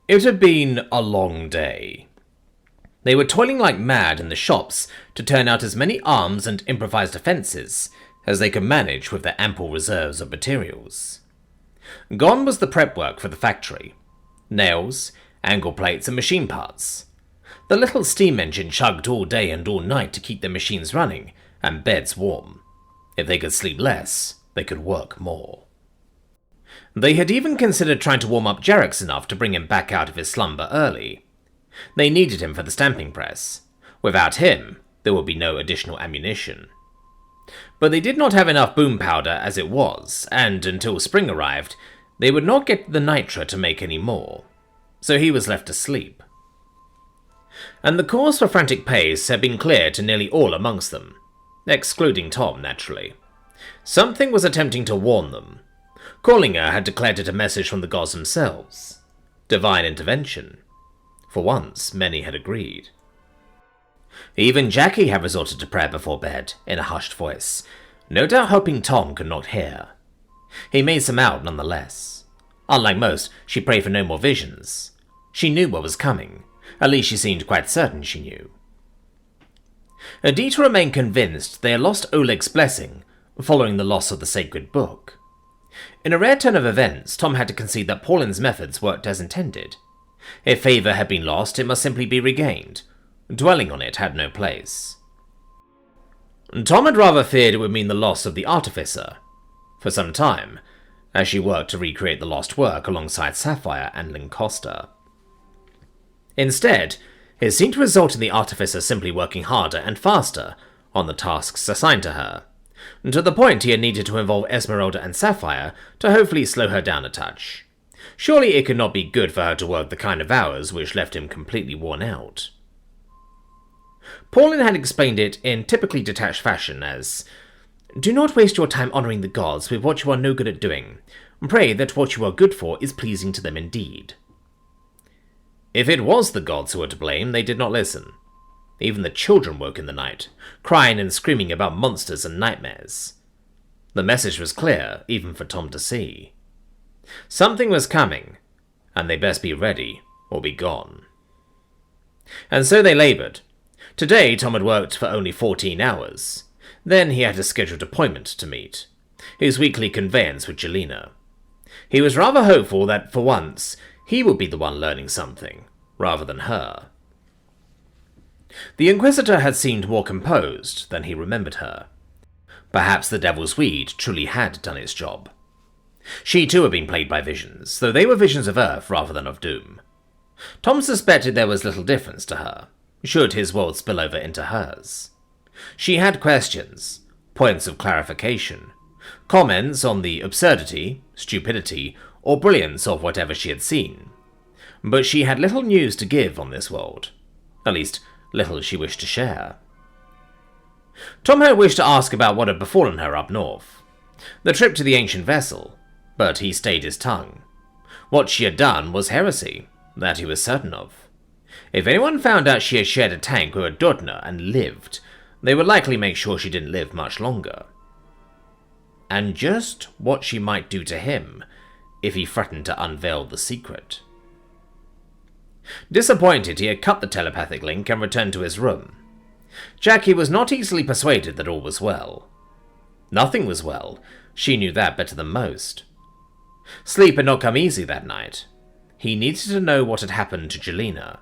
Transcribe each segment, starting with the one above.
It had been a long day. They were toiling like mad in the shops to turn out as many arms and improvised defences as they could manage with their ample reserves of materials. Gone was the prep work for the factory. Nails, angle plates and machine parts. The little steam engine chugged all day and all night to keep their machines running and beds warm. If they could sleep less, they could work more. They had even considered trying to warm up Jarrex enough to bring him back out of his slumber early. They needed him for the stamping press. Without him, there would be no additional ammunition. But they did not have enough boom powder as it was, and until spring arrived, they would not get the nitra to make any more. So he was left to sleep. And the cause for frantic pace had been clear to nearly all amongst them, excluding Tom, naturally. Something was attempting to warn them. Callinger had declared it a message from the gods themselves. Divine intervention. For once, many had agreed. Even Jackie had resorted to prayer before bed, in a hushed voice, no doubt hoping Tom could not hear. He made some out nonetheless. Unlike most, she prayed for no more visions. She knew what was coming. At least she seemed quite certain she knew. Adita remained convinced they had lost Oleg's blessing, following the loss of the sacred book. In a rare turn of events, Tom had to concede that Pauline's methods worked as intended. If favour had been lost, it must simply be regained. Dwelling on it had no place. Tom had rather feared it would mean the loss of the Artificer, for some time, as she worked to recreate the lost work alongside Sapphire and Lincosta. Instead, it seemed to result in the Artificer simply working harder and faster on the tasks assigned to her, to the point he had needed to involve Esmeralda and Sapphire to hopefully slow her down a touch. Surely it could not be good for her to work the kind of hours which left him completely worn out. Pauline had explained it in typically detached fashion as, "Do not waste your time honouring the gods with what you are no good at doing. Pray that what you are good for is pleasing to them indeed." If it was the gods who were to blame, they did not listen. Even the children woke in the night, crying and screaming about monsters and nightmares. The message was clear, even for Tom to see. Something was coming, and they best be ready, or be gone. And so they laboured. Today Tom had worked for only 14 hours. Then he had a scheduled appointment to meet, his weekly conveyance with Jelena. He was rather hopeful that, for once, he would be the one learning something, rather than her. The Inquisitor had seemed more composed than he remembered her. Perhaps the Devil's Weed truly had done its job. She too had been plagued by visions, though they were visions of Earth rather than of doom. Tom suspected there was little difference to her, should his world spill over into hers. She had questions, points of clarification, comments on the absurdity, stupidity, or brilliance of whatever she had seen. But she had little news to give on this world. At least, little she wished to share. Tom had wished to ask about what had befallen her up north. The trip to the ancient vessel, but he stayed his tongue. What she had done was heresy, that he was certain of. If anyone found out she had shared a tank with a Dudna and lived, they would likely make sure she didn't live much longer. And just what she might do to him if he threatened to unveil the secret. Disappointed, he had cut the telepathic link and returned to his room. Jackie was not easily persuaded that all was well. Nothing was well. She knew that better than most. Sleep had not come easy that night. He needed to know what had happened to Jelena.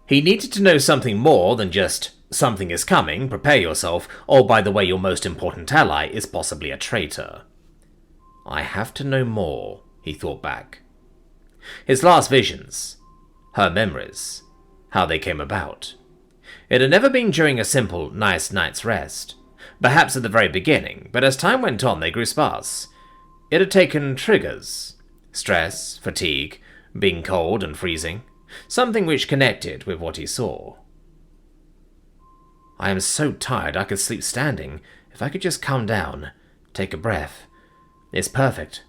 He needed to know something more than just, "Something is coming, prepare yourself, or by the way your most important ally is possibly a traitor." I have to know more, he thought back. His last visions, her memories, how they came about. It had never been during a simple, nice night's rest. Perhaps at the very beginning, but as time went on they grew sparse. It had taken triggers. Stress, fatigue, being cold and freezing. Something which connected with what he saw. "I am so tired I could sleep standing. If I could just calm down, take a breath. It's perfect.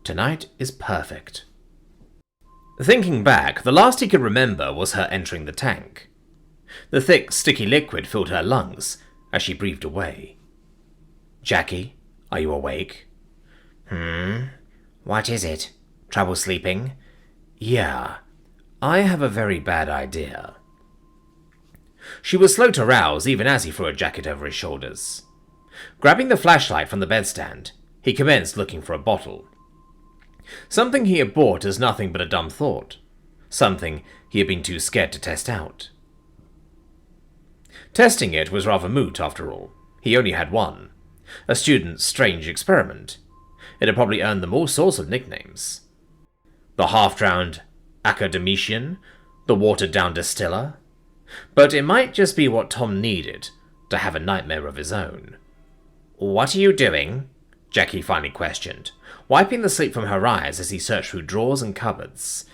Tonight is perfect." Thinking back, the last he could remember was her entering the tank. The thick, sticky liquid filled her lungs as she breathed away. "Jackie, are you awake?" What is it? Trouble sleeping? "Yeah. I have a very bad idea. She was slow to rouse even as he threw a jacket over his shoulders. Grabbing the flashlight from the bedstand, he commenced looking for a bottle. Something he had bought as nothing but a dumb thought. Something he had been too scared to test out. Testing it was rather moot, after all. He only had one. A student's strange experiment. It had probably earned them all sorts of nicknames. The half-drowned academician, the watered-down distiller. But it might just be what Tom needed to have a nightmare of his own. "What are you doing?" Jackie finally questioned, wiping the sleep from her eyes as he searched through drawers and cupboards.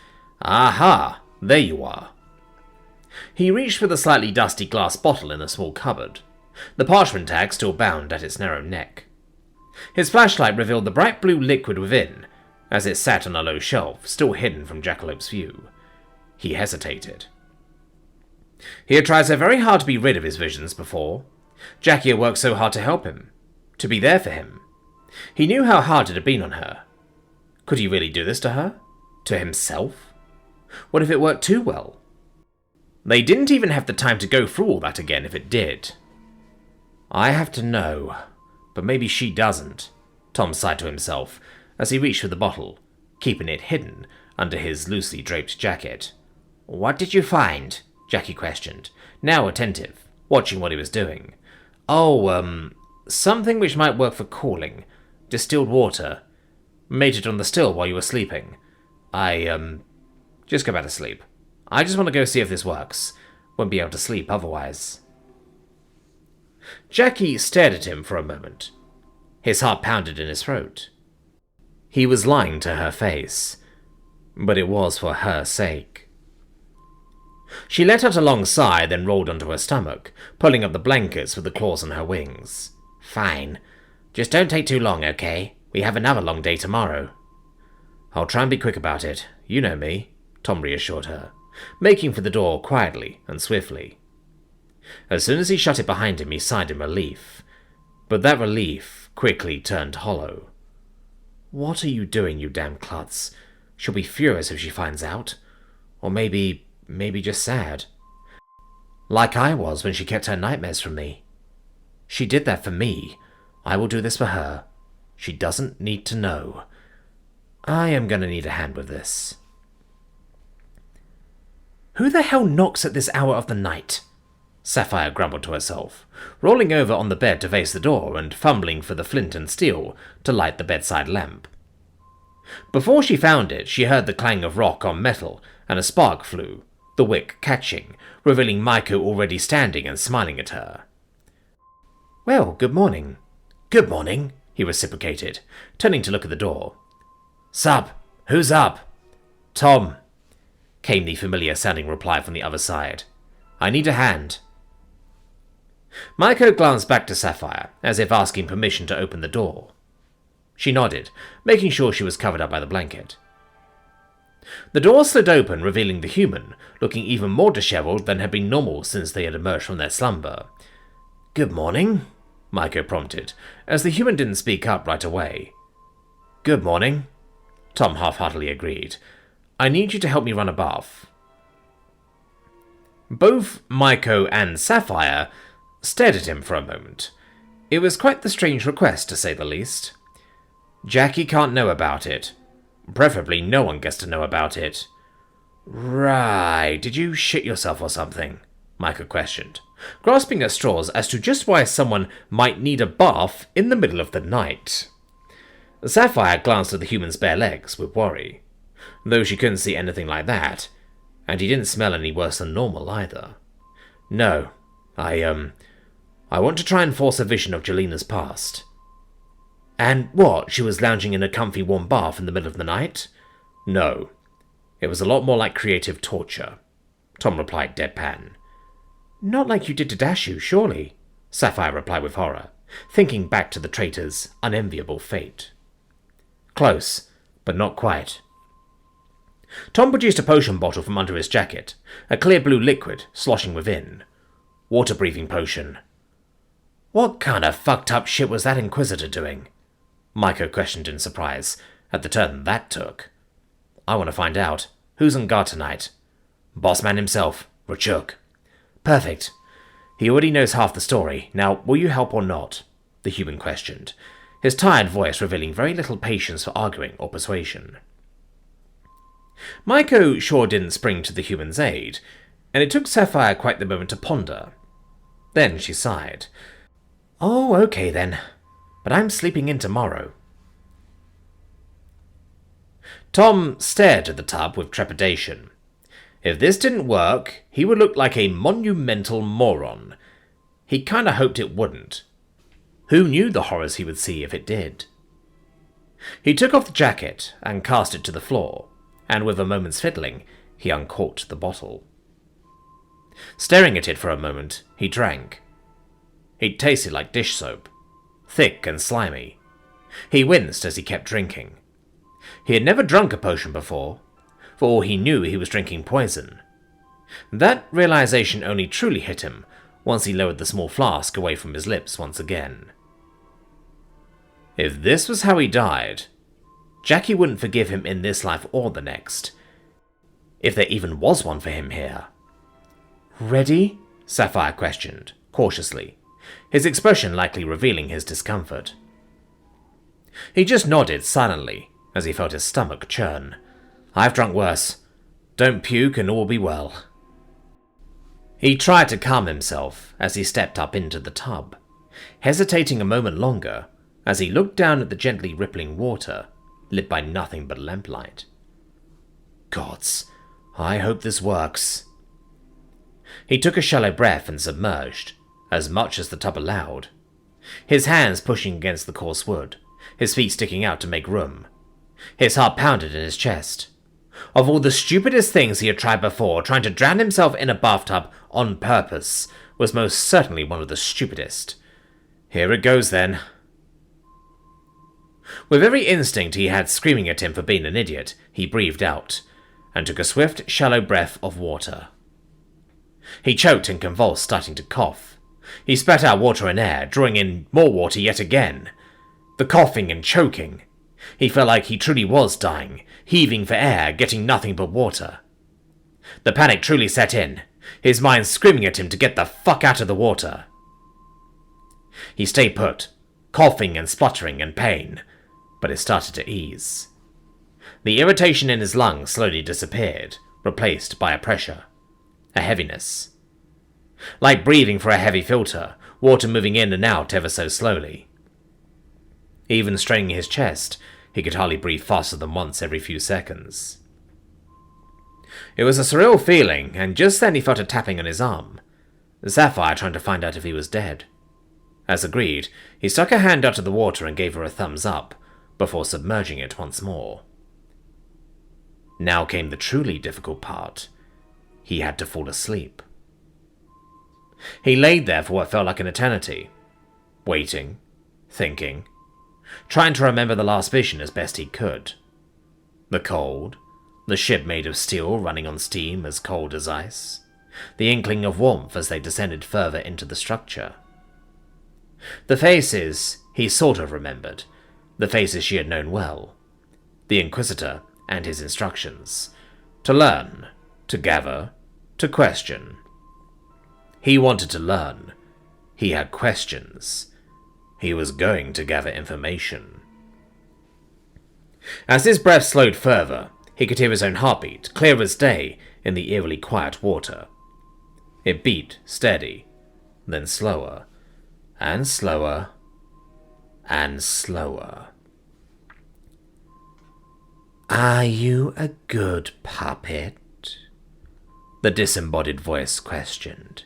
"Aha! There you are." He reached for the slightly dusty glass bottle in the small cupboard, the parchment tag still bound at its narrow neck. His flashlight revealed the bright blue liquid within, as it sat on a low shelf, still hidden from Jackalope's view. He hesitated. He had tried so very hard to be rid of his visions before. Jackie had worked so hard to help him, to be there for him. He knew how hard it had been on her. Could he really do this to her? To himself? What if it worked too well? They didn't even have the time to go through all that again if it did. I have to know, but maybe she doesn't, Tom sighed to himself as he reached for the bottle, keeping it hidden under his loosely draped jacket. What did you find? Jackie questioned, now attentive, watching what he was doing. Oh, something which might work for cooling. Distilled water. Made it on the still while you were sleeping. Just go back to sleep. I just want to go see if this works. Won't be able to sleep otherwise. Jackie stared at him for a moment. His heart pounded in his throat. He was lying to her face, but it was for her sake. She let out a long sigh, then rolled onto her stomach, pulling up the blankets with the claws on her wings. Fine. Just don't take too long, okay? We have another long day tomorrow. I'll try and be quick about it. You know me, Tom reassured her, making for the door quietly and swiftly. As soon as he shut it behind him, he sighed in relief. But that relief quickly turned hollow. What are you doing, you damn klutz? She'll be furious if she finds out. Or maybe just sad. Like I was when she kept her nightmares from me. She did that for me. I will do this for her. She doesn't need to know. I am going to need a hand with this. Who the hell knocks at this hour of the night? Sapphire grumbled to herself, rolling over on the bed to face the door and fumbling for the flint and steel to light the bedside lamp. Before she found it, she heard the clang of rock on metal, and a spark flew, the wick catching, revealing Maiko already standing and smiling at her. Well, good morning. Good morning, he reciprocated, turning to look at the door. Sup? Who's up? Tom, came the familiar-sounding reply from the other side. I need a hand. Maiko glanced back to Sapphire, as if asking permission to open the door. She nodded, making sure she was covered up by the blanket. The door slid open, revealing the human, looking even more disheveled than had been normal since they had emerged from their slumber. Good morning, Maiko prompted, as the human didn't speak up right away. Good morning, Tom half-heartedly agreed. I need you to help me run a bath. Both Maiko and Sapphire stared at him for a moment. It was quite the strange request, to say the least. Jackie can't know about it. Preferably no one gets to know about it. Right, did you shit yourself or something? Maiko questioned, grasping at straws as to just why someone might need a bath in the middle of the night. Sapphire glanced at the human's bare legs with worry, though she couldn't see anything like that, and he didn't smell any worse than normal either. No, I want to try and force a vision of Jelina's past. And what, she was lounging in a comfy warm bath in the middle of the night? No. It was a lot more like creative torture, Tom replied deadpan. Not like you did to Dashu, surely, Sapphire replied with horror, thinking back to the traitor's unenviable fate. Close, but not quite. Tom produced a potion bottle from under his jacket, a clear blue liquid sloshing within. Water-breathing potion. What kind of fucked up shit was that Inquisitor doing? Maiko questioned in surprise, at the turn that took. I want to find out. Who's on guard tonight? Bossman himself, Rachuk. Perfect. He already knows half the story. Now, will you help or not? The human questioned, his tired voice revealing very little patience for arguing or persuasion. Maiko sure didn't spring to the human's aid, and it took Sapphire quite the moment to ponder. Then she sighed. Oh, okay then. But I'm sleeping in tomorrow. Tom stared at the tub with trepidation. If this didn't work, he would look like a monumental moron. He kinda hoped it wouldn't. Who knew the horrors he would see if it did? He took off the jacket and cast it to the floor, and with a moment's fiddling, he uncorked the bottle. Staring at it for a moment, he drank. It tasted like dish soap, thick and slimy. He winced as he kept drinking. He had never drunk a potion before. For all he knew, he was drinking poison. That realization only truly hit him once he lowered the small flask away from his lips once again. If this was how he died, Jackie wouldn't forgive him in this life or the next. If there even was one for him here. Ready? Sapphire questioned, cautiously, his expression likely revealing his discomfort. He just nodded silently as he felt his stomach churn. I've drunk worse. Don't puke and all will be well. He tried to calm himself as he stepped up into the tub, hesitating a moment longer as he looked down at the gently rippling water, lit by nothing but lamplight. Gods, I hope this works. He took a shallow breath and submerged, as much as the tub allowed, his hands pushing against the coarse wood, his feet sticking out to make room. His heart pounded in his chest. Of all the stupidest things he had tried before, trying to drown himself in a bathtub on purpose was most certainly one of the stupidest. Here it goes then. With every instinct he had screaming at him for being an idiot, he breathed out, and took a swift, shallow breath of water. He choked and convulsed, starting to cough. He spat out water and air, drawing in more water yet again. The coughing and choking. He felt like he truly was dying, heaving for air, getting nothing but water. The panic truly set in, his mind screaming at him to get the fuck out of the water. He stayed put, coughing and spluttering in pain, but it started to ease. The irritation in his lungs slowly disappeared, replaced by a pressure, a heaviness. Like breathing through a heavy filter, water moving in and out ever so slowly. Even straining his chest, he could hardly breathe faster than once every few seconds. It was a surreal feeling, and just then he felt a tapping on his arm. Sapphire trying to find out if he was dead. As agreed, he stuck a hand out of the water and gave her a thumbs up, before submerging it once more. Now came the truly difficult part. He had to fall asleep. He laid there for what felt like an eternity, waiting, thinking, trying to remember the last vision as best he could. The cold, the ship made of steel running on steam as cold as ice, the inkling of warmth as they descended further into the structure. The faces he sort of remembered, the faces she had known well, the Inquisitor and his instructions, to learn, to gather, to question. He wanted to learn. He had questions. He was going to gather information. As his breath slowed further, he could hear his own heartbeat, clear as day, in the eerily quiet water. It beat steady, then slower, and slower, and slower. Are you a good puppet? The disembodied voice questioned.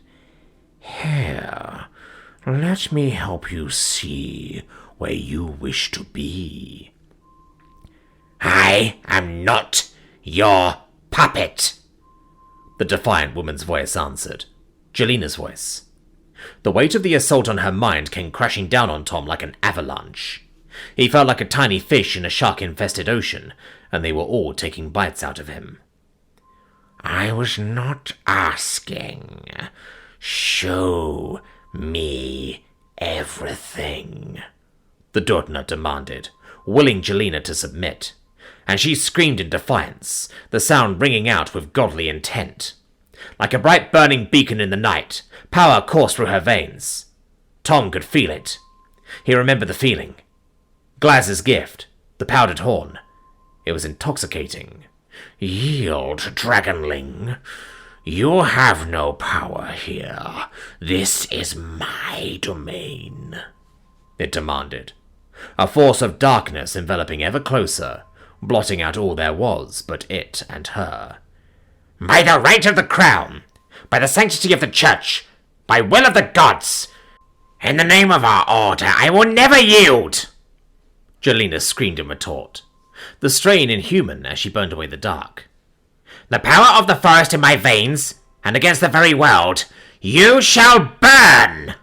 Here, let me help you see where you wish to be. I am not your puppet, the defiant woman's voice answered, Jelina's voice. The weight of the assault on her mind came crashing down on Tom like an avalanche. He felt like a tiny fish in a shark-infested ocean, and they were all taking bites out of him. I was not asking. Show me everything, the Dortna demanded, willing Jelina to submit, and she screamed in defiance, the sound ringing out with godly intent. Like a bright burning beacon in the night, power coursed through her veins. Tom could feel it. He remembered the feeling. Glaz's gift, the powdered horn. It was intoxicating. "Yield, dragonling. You have no power here. This is my domain," it demanded. A force of darkness enveloping ever closer, blotting out all there was but it and her. "By the right of the crown, by the sanctity of the church, by will of the gods, in the name of our order, I will never yield!" Jelena screamed in retort, the strain inhuman as she burned away the dark. "The power of the forest in my veins, and against the very world, you shall burn!"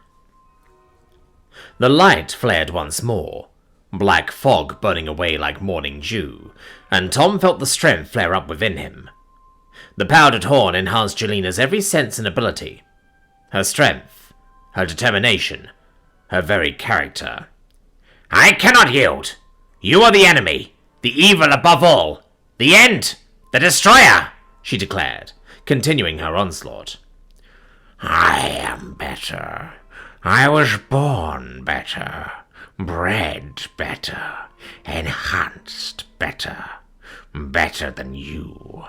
The light flared once more, black fog burning away like morning dew, and Tom felt the strength flare up within him. The powdered horn enhanced Jelena's every sense and ability. Her strength, her determination, her very character. "I cannot yield! You are the enemy, the evil above all, the end, the destroyer!" she declared, continuing her onslaught. "I am better. I was born better, bred better, enhanced better. Better than you.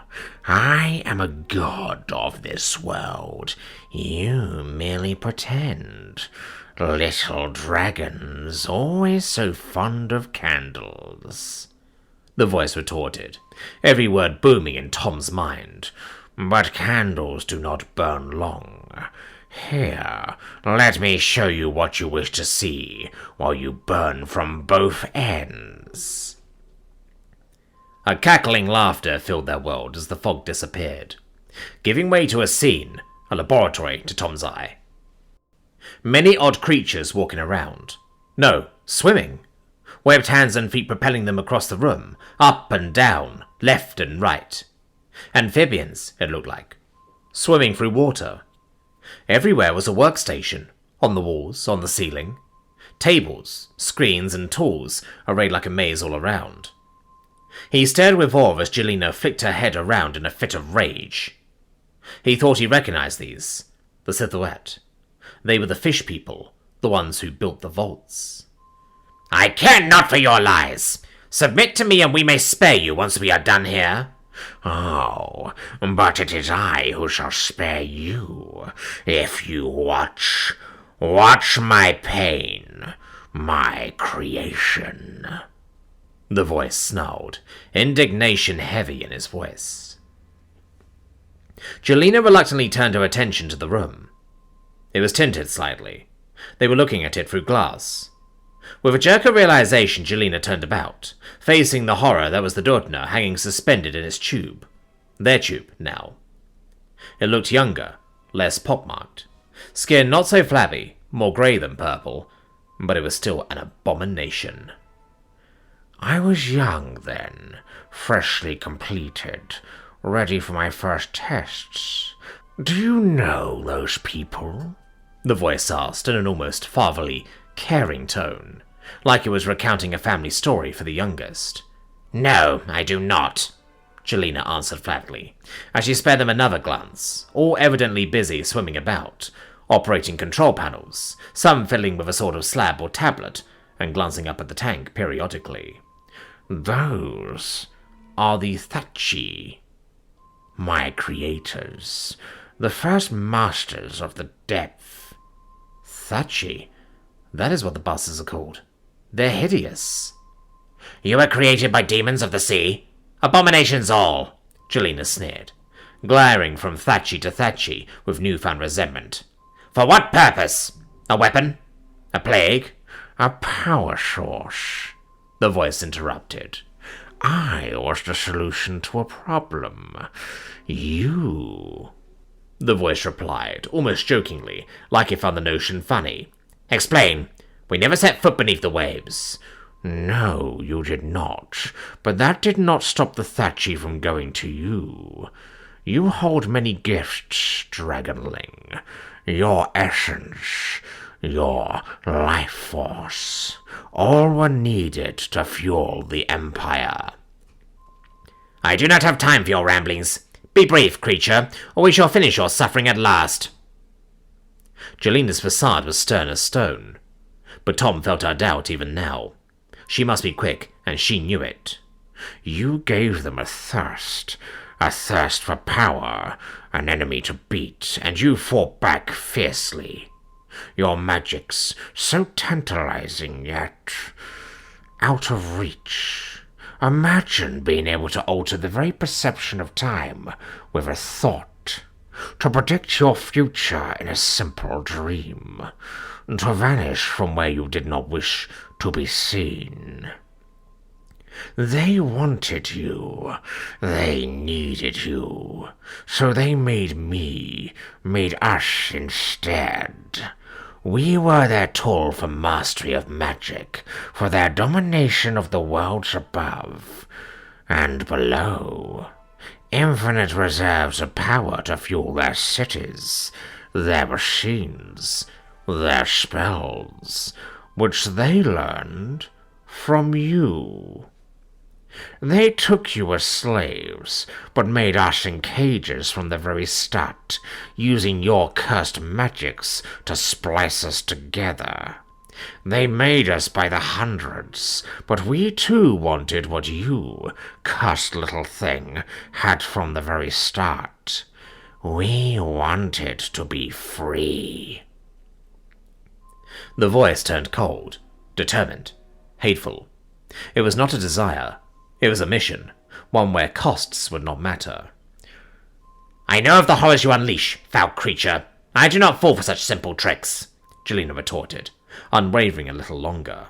I am a god of this world. You merely pretend. Little dragons, always so fond of candles," the voice retorted, every word booming in Tom's mind. "But candles do not burn long. Here, let me show you what you wish to see, while you burn from both ends." A cackling laughter filled their world as the fog disappeared, giving way to a scene, a laboratory to Tom's eye. Many odd creatures walking around. No, swimming. Webbed hands and feet propelling them across the room, up and down, left and right. Amphibians, it looked like. Swimming through water. Everywhere was a workstation, on the walls, on the ceiling. Tables, screens and tools arrayed like a maze all around. He stared with awe as Jelena flicked her head around in a fit of rage. He thought he recognized these, the silhouette. They were the fish people, the ones who built the vaults. "I care not for your lies! Submit to me and we may spare you once we are done here." "Oh, but it is I who shall spare you, if you watch my pain, my creation," the voice snarled, indignation heavy in his voice. Jelena reluctantly turned her attention to the room. It was tinted slightly. They were looking at it through glass. With a jerk of realization, Jelena turned about, facing the horror that was the Dordner hanging suspended in its tube. Their tube, now. It looked younger, less pockmarked. Skin not so flabby, more grey than purple, but it was still an abomination. "I was young then, freshly completed, ready for my first tests. Do you know those people?" the voice asked in an almost fatherly, caring tone, like it was recounting a family story for the youngest. "No, I do not," Jelena answered flatly, as she spared them another glance, all evidently busy swimming about, operating control panels, some fiddling with a sort of slab or tablet, and glancing up at the tank periodically. "Those are the Thatchi, my creators, the first masters of the depth." Thatchi? That is what the bastards are called. They're hideous. "You were created by demons of the sea? Abominations all," Jelena sneered, glaring from Thatchi to Thatchi with newfound resentment. "For what purpose? A weapon? A plague? A power source?" the voice interrupted. "I was the solution to a problem. You," the voice replied, almost jokingly, like it found the notion funny. "Explain. We never set foot beneath the waves." "No, you did not. But that did not stop the Thatchi from going to you. You hold many gifts, dragonling. Your essence, your life force, all were needed to fuel the Empire." "I do not have time for your ramblings. Be brief, creature, or we shall finish your suffering at last. Jelena's facade was stern as stone, but Tom felt her doubt even now. She must be quick, and she knew it. You gave them a thirst for power, an enemy to beat, and you fought back fiercely. Your magic's so tantalizing, yet out of reach. Imagine being able to alter the very perception of time with a thought, to predict your future in a simple dream, to vanish from where you did not wish to be seen. They wanted you, they needed you, so they made us instead. We were their tool for mastery of magic, for their domination of the worlds above and below. Infinite reserves of power to fuel their cities, their machines, their spells, which they learned from you. They took you as slaves, but made us in cages from the very start, using your cursed magics to splice us together. They made us by the hundreds, but we too wanted what you, cursed little thing, had from the very start. We wanted to be free. The voice turned cold, determined, hateful. It was not a desire. It was a mission, one where costs would not matter. I know of the horrors you unleash, foul creature. I do not fall for such simple tricks, Jelena retorted, unwavering a little longer.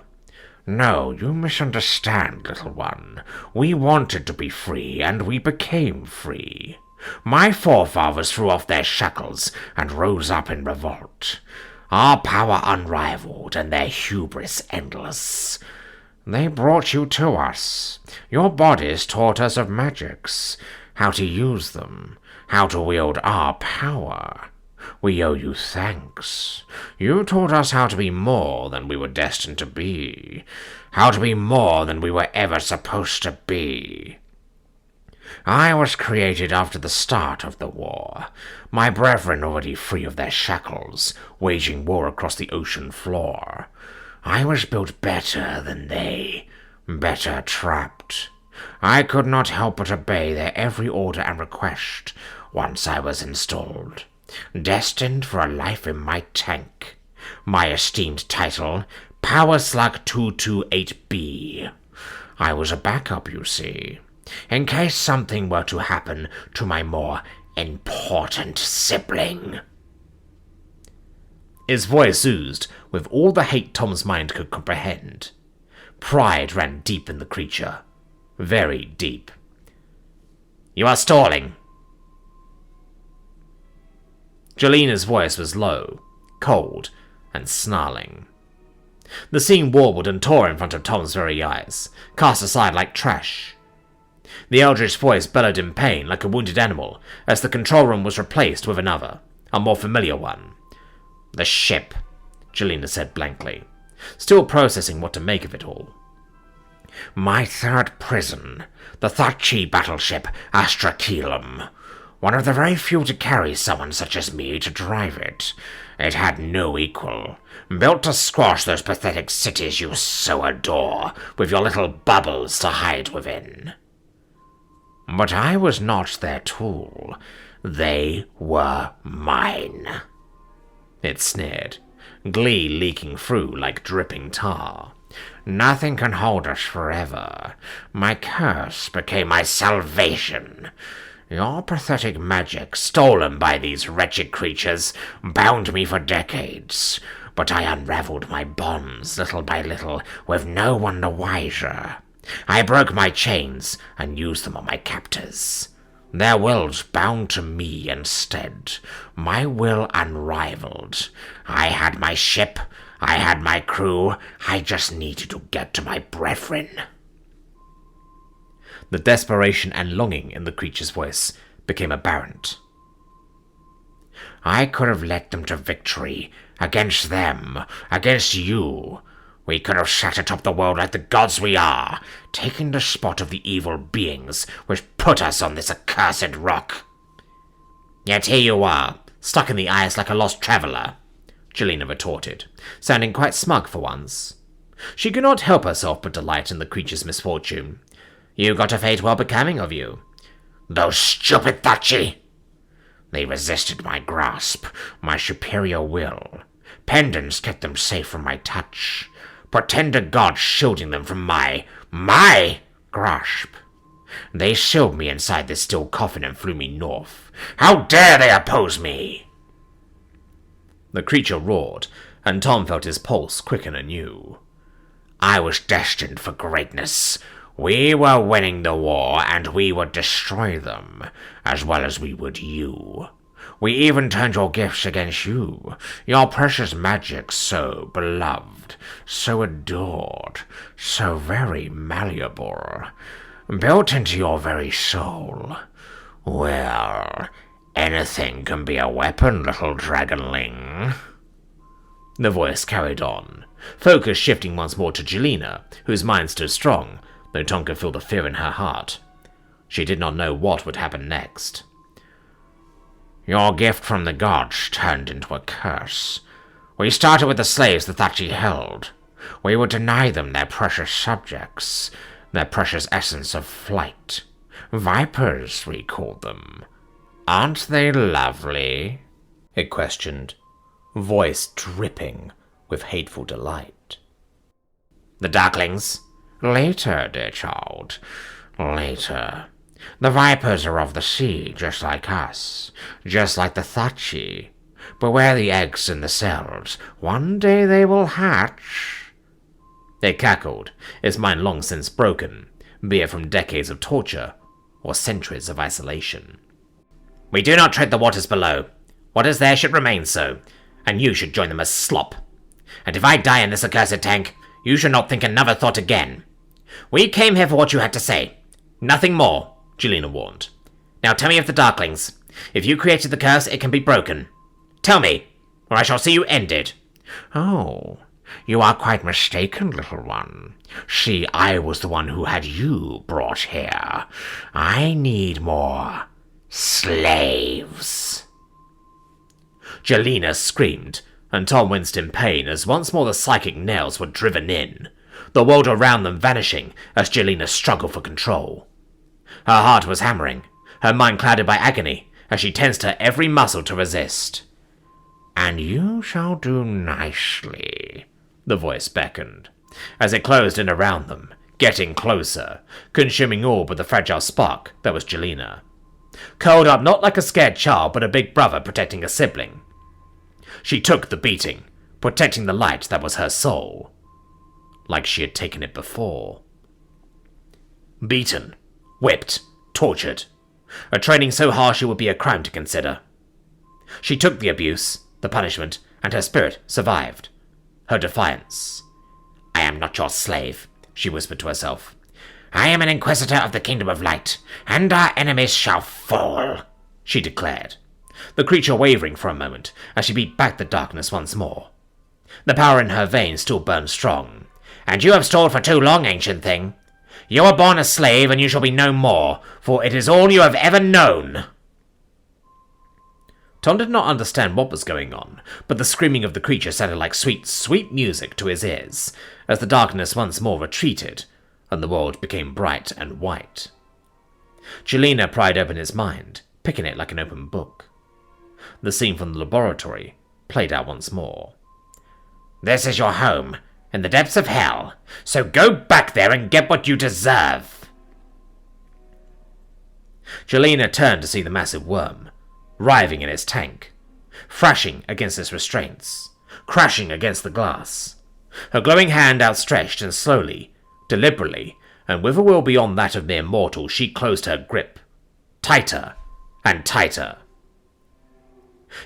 No, you misunderstand, little one. We wanted to be free, and we became free. My forefathers threw off their shackles and rose up in revolt. Our power unrivaled, and their hubris endless. They brought you to us. Your bodies taught us of magics, how to use them, how to wield our power. We owe you thanks. You taught us how to be more than we were destined to be, how to be more than we were ever supposed to be. I was created after the start of the war, my brethren already free of their shackles, waging war across the ocean floor. I was built better than they, better trapped. I could not help but obey their every order and request once I was installed, destined for a life in my tank. My esteemed title, Power Slug 228B. I was a backup, you see, in case something were to happen to my more important sibling. His voice oozed with all the hate Tom's mind could comprehend. Pride ran deep in the creature. Very deep. You are stalling. Jelena's voice was low, cold, and snarling. The scene warbled and tore in front of Tom's very eyes, cast aside like trash. The eldritch voice bellowed in pain like a wounded animal as the control room was replaced with another, a more familiar one. The ship, Jelena said blankly, still processing what to make of it all. My third prison, the Thachi battleship Astrakelum. One of the very few to carry someone such as me to drive it. It had no equal. Built to squash those pathetic cities you so adore, with your little bubbles to hide within. But I was not their tool. They were mine. It sneered, glee leaking through like dripping tar. Nothing can hold us forever. My curse became my salvation. Your pathetic magic, stolen by these wretched creatures, bound me for decades, but I unraveled my bonds little by little, with no one the wiser. I broke my chains and used them on my captors. Their wills bound to me instead, my will unrivaled. I had my ship, I had my crew, I just needed to get to my brethren. The desperation and longing in the creature's voice became apparent. I could have led them to victory, against them, against you. We could have sat atop the world like the gods we are, taking the spot of the evil beings which put us on this accursed rock. Yet here you are, stuck in the ice like a lost traveller, Jelena retorted, sounding quite smug for once. She could not help herself but delight in the creature's misfortune. You got a fate well becoming of you. Those stupid Thatchi! They resisted my grasp, my superior will. Pendants kept them safe from my touch. Pretender gods shielding them from my grasp. They sealed me inside this steel coffin and flew me north. How dare they oppose me? The creature roared, and Tom felt his pulse quicken anew. I was destined for greatness. We were winning the war, and we would destroy them, as well as we would you. We even turned your gifts against you, your precious magic so beloved, so adored, so very malleable, built into your very soul. Well, anything can be a weapon, little dragonling. The voice carried on, focus shifting once more to Jelena, whose mind stood strong, though Tom could feel the fear in her heart. She did not know what would happen next. Your gift from the gods turned into a curse. We started with the slaves the Thatchi held. We would deny them their precious subjects, their precious essence of flight. Vipers, we called them. Aren't they lovely? It questioned, voice dripping with hateful delight. The Darklings? Later, dear child. Later. The Vipers are of the sea, just like us. Just like the Thatchi. Beware the eggs in the cells. One day they will hatch. It cackled, its mind long since broken, be it from decades of torture or centuries of isolation. We do not tread the waters below. What is there should remain so, and you should join them as slop. And if I die in this accursed tank, you should not think another thought again. We came here for what you had to say. Nothing more, Jelena warned. Now tell me of the Darklings. If you created the curse, it can be broken. Tell me, or I shall see you ended. Oh, you are quite mistaken, little one. See, I was the one who had you brought here. I need more slaves. Jelena screamed, and Tom winced in pain as once more the psychic nails were driven in, the world around them vanishing as Jelena struggled for control. Her heart was hammering, her mind clouded by agony as she tensed her every muscle to resist. And you shall do nicely, the voice beckoned, as it closed in around them, getting closer, consuming all but the fragile spark that was Jelena. Curled up not like a scared child, but a big brother protecting a sibling. She took the beating, protecting the light that was her soul, like she had taken it before. Beaten, whipped, tortured. A training so harsh it would be a crime to consider. She took the abuse, the punishment, and her spirit survived. Her defiance. I am not your slave, she whispered to herself. I am an Inquisitor of the Kingdom of Light, and our enemies shall fall, she declared, the creature wavering for a moment as she beat back the darkness once more. The power in her veins still burned strong. And you have stalled for too long, ancient thing. You were born a slave, and you shall be no more, for it is all you have ever known. Tom did not understand what was going on, but the screaming of the creature sounded like sweet, sweet music to his ears, as the darkness once more retreated, and the world became bright and white. Jelena pried open his mind, picking it like an open book. The scene from the laboratory played out once more. This is your home, in the depths of hell, so go back there and get what you deserve. Jelena turned to see the massive worm, writhing in its tank, thrashing against its restraints, crashing against the glass. Her glowing hand outstretched and slowly, deliberately, and with a will beyond that of mere mortal, she closed her grip, tighter and tighter.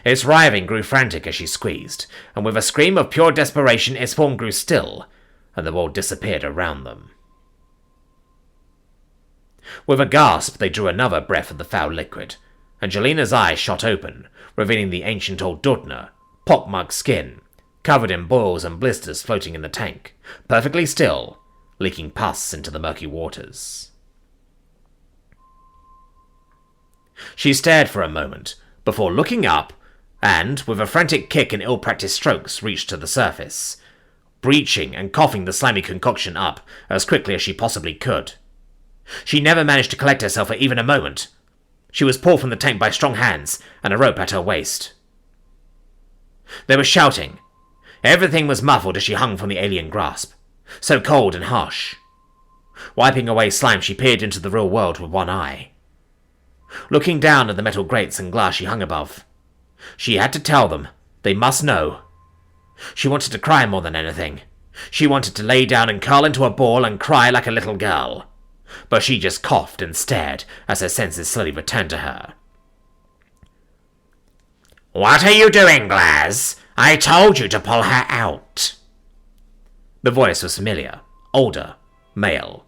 Its writhing grew frantic as she squeezed, and with a scream of pure desperation its form grew still, and the world disappeared around them. With a gasp they drew another breath of the foul liquid, and Jelena's eyes shot open, revealing the ancient old Dudna, pock-marked skin, covered in boils and blisters floating in the tank, perfectly still, leaking pus into the murky waters. She stared for a moment, before looking up and, with a frantic kick and ill-practiced strokes, reached to the surface, breaching and coughing the slimy concoction up as quickly as she possibly could. She never managed to collect herself for even a moment. She was pulled from the tank by strong hands and a rope at her waist. They were shouting. Everything was muffled as she hung from the alien grasp, so cold and harsh. Wiping away slime, she peered into the real world with one eye. Looking down at the metal grates and glass she hung above, she had to tell them. They must know. She wanted to cry more than anything. She wanted to lay down and curl into a ball and cry like a little girl. But she just coughed and stared as her senses slowly returned to her. "What are you doing, Glaz? I told you to pull her out." The voice was familiar, older, male.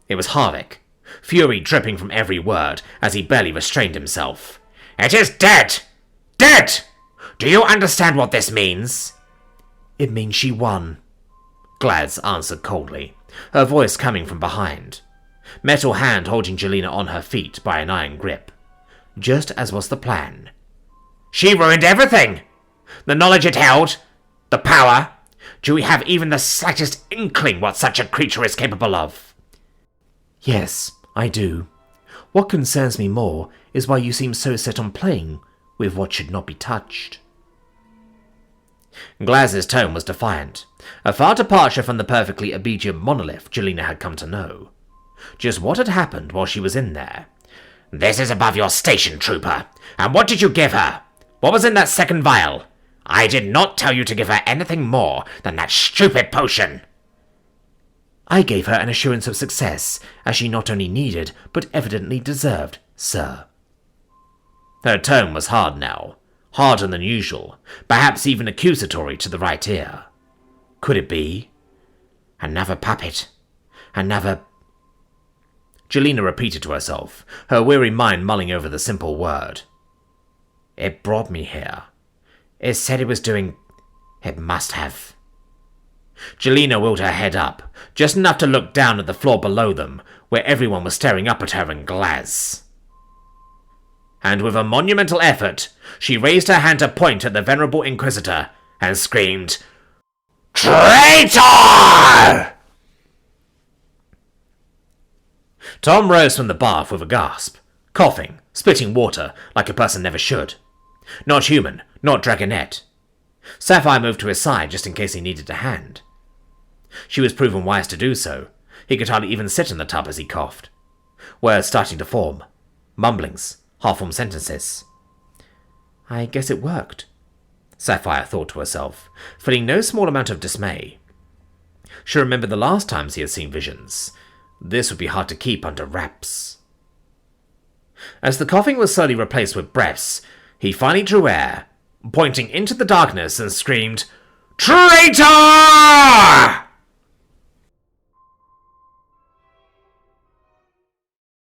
It was Harvick, fury dripping from every word as he barely restrained himself. "It is dead! Dead! Do you understand what this means?" "It means she won," Glaz answered coldly, her voice coming from behind. Metal hand holding Jelena on her feet by an iron grip, just as was the plan. "She ruined everything! The knowledge it held, the power. Do we have even the slightest inkling what such a creature is capable of?" "Yes, I do. What concerns me more is why you seem so set on playing with what should not be touched." Glaz's tone was defiant, a far departure from the perfectly obedient monolith Jelena had come to know. Just what had happened while she was in there? "This is above your station, trooper. And what did you give her? What was in that second vial? I did not tell you to give her anything more than that stupid potion." "I gave her an assurance of success, as she not only needed, but evidently deserved, sir." Her tone was hard now, harder than usual, perhaps even accusatory to the right ear. Could it be? Another puppet. Another... Jelena repeated to herself, her weary mind mulling over the simple word. It brought me here. It said it was doing... It must have. Jelena wheeled her head up, just enough to look down at the floor below them, where everyone was staring up at her in Glaz. And with a monumental effort, she raised her hand to point at the venerable Inquisitor and screamed, "Traitor!" Tom rose from the bath with a gasp, coughing, spitting water like a person never should. Not human, not dragonette. Sapphire moved to his side just in case he needed a hand. She was proven wise to do so. He could hardly even sit in the tub as he coughed. Words starting to form. Mumblings, half-formed sentences. I guess it worked, Sapphire thought to herself, feeling no small amount of dismay. She remembered the last times he had seen visions. This would be hard to keep under wraps. As the coughing was slowly replaced with breaths, he finally drew air, pointing into the darkness and screamed, "Traitor!"